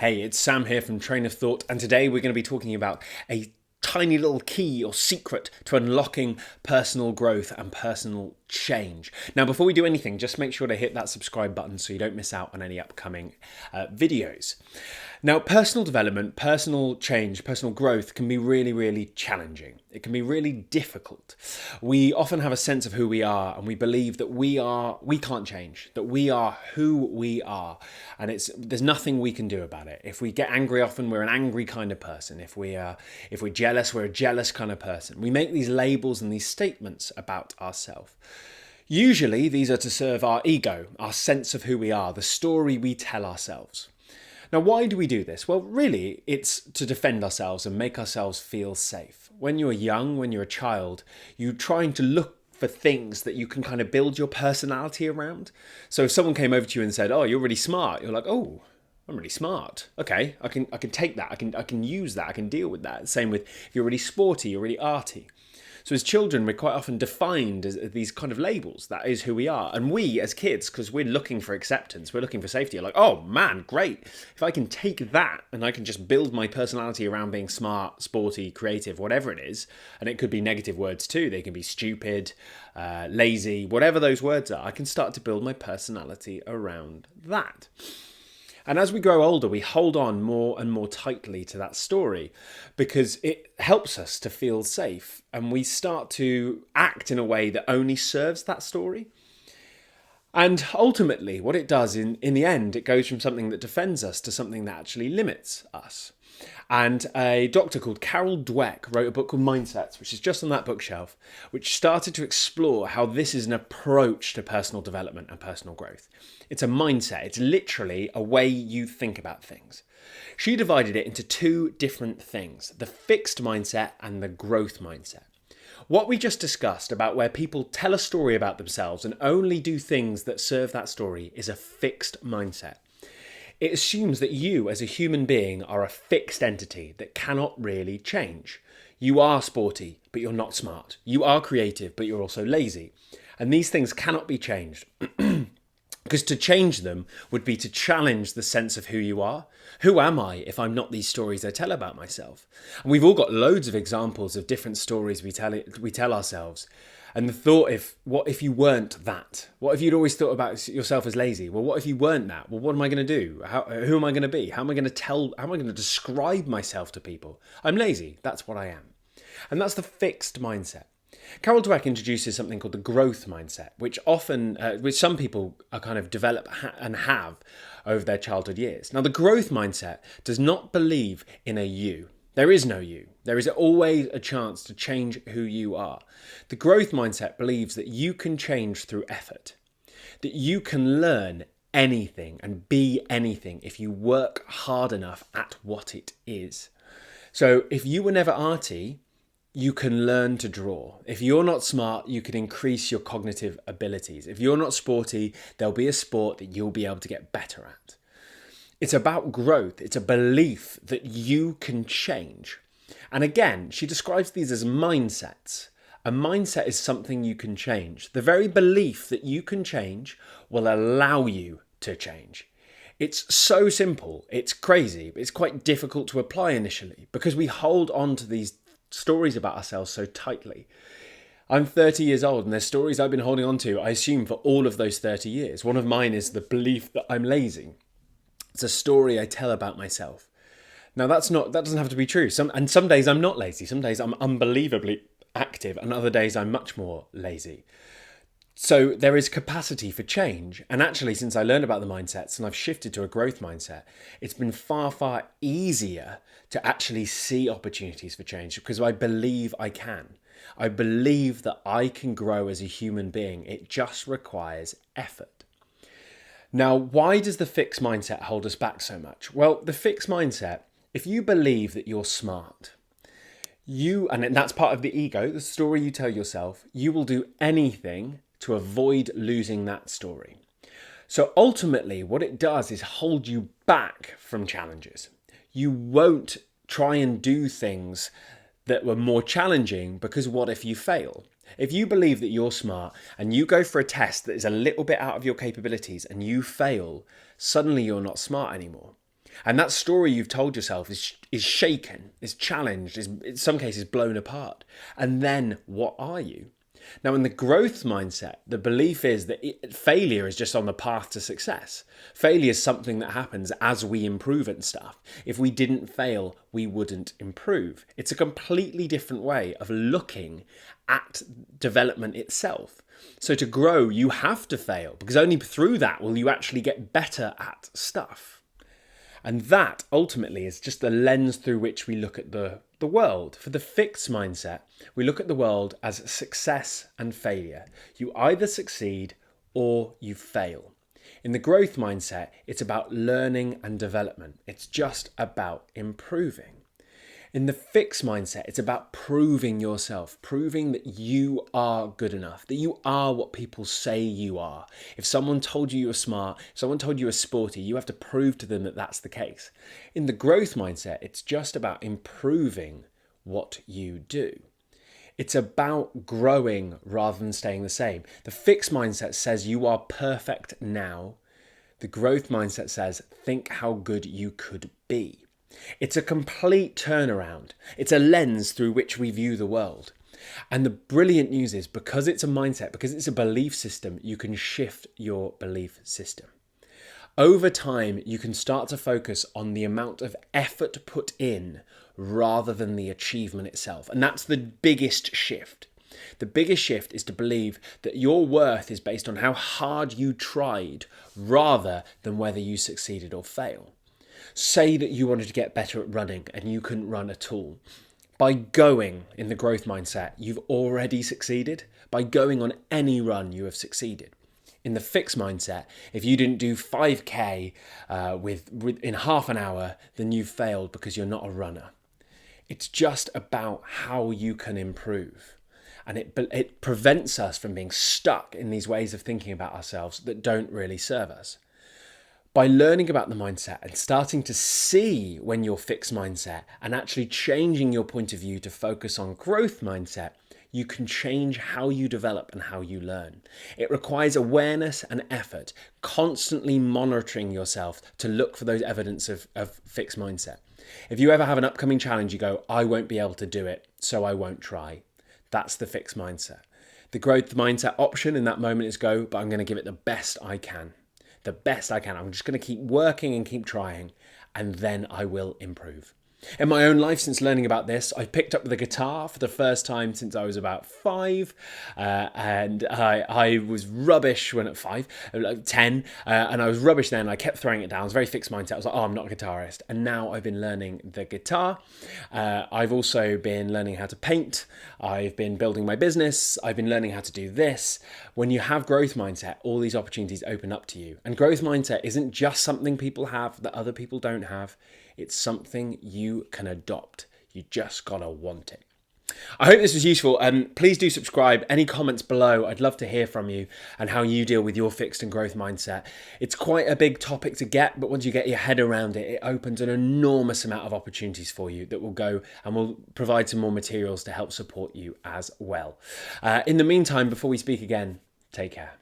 Hey, it's Sam here from Train of Thought, and today we're going to be talking about a tiny little key or secret to unlocking personal growth and personal change. Now, before we do anything, just make sure to hit that subscribe button so you don't miss out on any upcoming videos. Now, personal development, personal change, personal growth can be really, really challenging. It can be really difficult. We often have a sense of who we are, and we believe that we can't change, that we are who we are, and there's nothing we can do about it. If we get angry often, we're an angry kind of person. If we're jealous, we're a jealous kind of person. We make these labels and these statements about ourselves. Usually, these are to serve our ego, our sense of who we are, the story we tell ourselves. Now, why do we do this? Well, really, it's to defend ourselves and make ourselves feel safe. When you're young, when you're a child, you're trying to look for things that you can kind of build your personality around. So if someone came over to you and said, "Oh, you're really smart," you're like, "Oh, I'm really smart. Okay, I can take that. I can use that. I can deal with that." Same with if you're really sporty, you're really arty. So as children, we're quite often defined as these kind of labels. That is who we are. And we as kids, because we're looking for acceptance, we're looking for safety, are like, "Oh man, great. If I can take that and I can just build my personality around being smart, sporty, creative, whatever it is," and it could be negative words too. They can be stupid, lazy, whatever those words are. I can start to build my personality around that. And as we grow older, we hold on more and more tightly to that story because it helps us to feel safe, and we start to act in a way that only serves that story. And ultimately, what it does in the end, it goes from something that defends us to something that actually limits us. And a doctor called Carol Dweck wrote a book called Mindsets, which is just on that bookshelf, which started to explore how this is an approach to personal development and personal growth. It's a mindset. It's literally a way you think about things. She divided it into two different things, the fixed mindset and the growth mindset. What we just discussed about where people tell a story about themselves and only do things that serve that story is a fixed mindset. It assumes that you as a human being are a fixed entity that cannot really change. You are sporty, but you're not smart. You are creative, but you're also lazy. And these things cannot be changed. Because to change them would be to challenge the sense of who you are. Who am I if I'm not these stories I tell about myself? And we've all got loads of examples of different stories we tell ourselves. And the thought, what if you weren't that? What if you'd always thought about yourself as lazy? Well, what if you weren't that? Well, what am I going to do? Who am I going to be? How am I going to describe myself to people? I'm lazy. That's what I am. And that's the fixed mindset. Carol Dweck introduces something called the growth mindset, which some people are kind of develop and have over their childhood years. Now, the growth mindset does not believe in a you. There is no you. There is always a chance to change who you are. The growth mindset believes that you can change through effort, that you can learn anything and be anything if you work hard enough at what it is. So if you were never arty, you can learn to draw. If you're not smart, you can increase your cognitive abilities. If you're not sporty, there'll be a sport that you'll be able to get better at. It's about growth. It's a belief that you can change. And again, she describes these as mindsets. A mindset is something you can change. The very belief that you can change will allow you to change. It's so simple. It's crazy. It's quite difficult to apply initially because we hold on to these stories about ourselves so tightly. I'm 30 years old and there's stories I've been holding on to, I assume, for all of those 30 years. One of mine is the belief that I'm lazy. It's a story I tell about myself. Now that doesn't have to be true. Some days I'm not lazy. Some days I'm unbelievably active and other days I'm much more lazy. So there is capacity for change. And actually, since I learned about the mindsets and I've shifted to a growth mindset, it's been far, far easier to actually see opportunities for change because I believe I can. I believe that I can grow as a human being. It just requires effort. Now, why does the fixed mindset hold us back so much? Well, the fixed mindset, if you believe that you're smart, and that's part of the ego, the story you tell yourself, you will do anything to avoid losing that story. So ultimately, what it does is hold you back from challenges. You won't try and do things that were more challenging because what if you fail? If you believe that you're smart and you go for a test that is a little bit out of your capabilities and you fail, suddenly you're not smart anymore. And that story you've told yourself is shaken, is challenged, is in some cases blown apart. And then what are you? Now, in the growth mindset, the belief is that failure is just on the path to success. Failure is something that happens as we improve and stuff. If we didn't fail, we wouldn't improve. It's a completely different way of looking at development itself. So to grow, you have to fail, because only through that will you actually get better at stuff. And that ultimately is just the lens through which we look at the world. For the fixed mindset, we look at the world as success and failure. You either succeed or you fail. In the growth mindset, it's about learning and development. It's just about improving. In the fixed mindset, it's about proving yourself, proving that you are good enough, that you are what people say you are. If someone told you were smart, if someone told you were sporty, you have to prove to them that that's the case. In the growth mindset, it's just about improving what you do. It's about growing rather than staying the same. The fixed mindset says you are perfect now. The growth mindset says think how good you could be. It's a complete turnaround. It's a lens through which we view the world. And the brilliant news is, because it's a mindset, because it's a belief system, you can shift your belief system. Over time, you can start to focus on the amount of effort put in rather than the achievement itself. And that's the biggest shift. The biggest shift is to believe that your worth is based on how hard you tried rather than whether you succeeded or failed. Say that you wanted to get better at running and you couldn't run at all. By going in the growth mindset, you've already succeeded. By going on any run, you have succeeded. In the fixed mindset, if you didn't do 5K in half an hour, then you've failed because you're not a runner. It's just about how you can improve. And it prevents us from being stuck in these ways of thinking about ourselves that don't really serve us. By learning about the mindset and starting to see when you're fixed mindset and actually changing your point of view to focus on growth mindset, you can change how you develop and how you learn. It requires awareness and effort, constantly monitoring yourself to look for those evidence of fixed mindset. If you ever have an upcoming challenge, you go, I won't be able to do it, so I won't try. That's the fixed mindset. The growth mindset option in that moment is go, but I'm going to give it the best I can. The best I can. I'm just going to keep working and keep trying, and then I will improve. In my own life, since learning about this, I picked up the guitar for the first time since I was about 5, and I was rubbish when at 10, and I was rubbish then. I kept throwing it down. I was very fixed mindset. I was like, oh, I'm not a guitarist. And now I've been learning the guitar. I've also been learning how to paint. I've been building my business. I've been learning how to do this. When you have growth mindset, all these opportunities open up to you. And growth mindset isn't just something people have that other people don't have. It's something you can adopt. You just gotta want it. I hope this was useful. Please do subscribe. Any comments below, I'd love to hear from you and how you deal with your fixed and growth mindset. It's quite a big topic to get, but once you get your head around it, it opens an enormous amount of opportunities for you that will go and will provide some more materials to help support you as well. In the meantime, before we speak again, take care.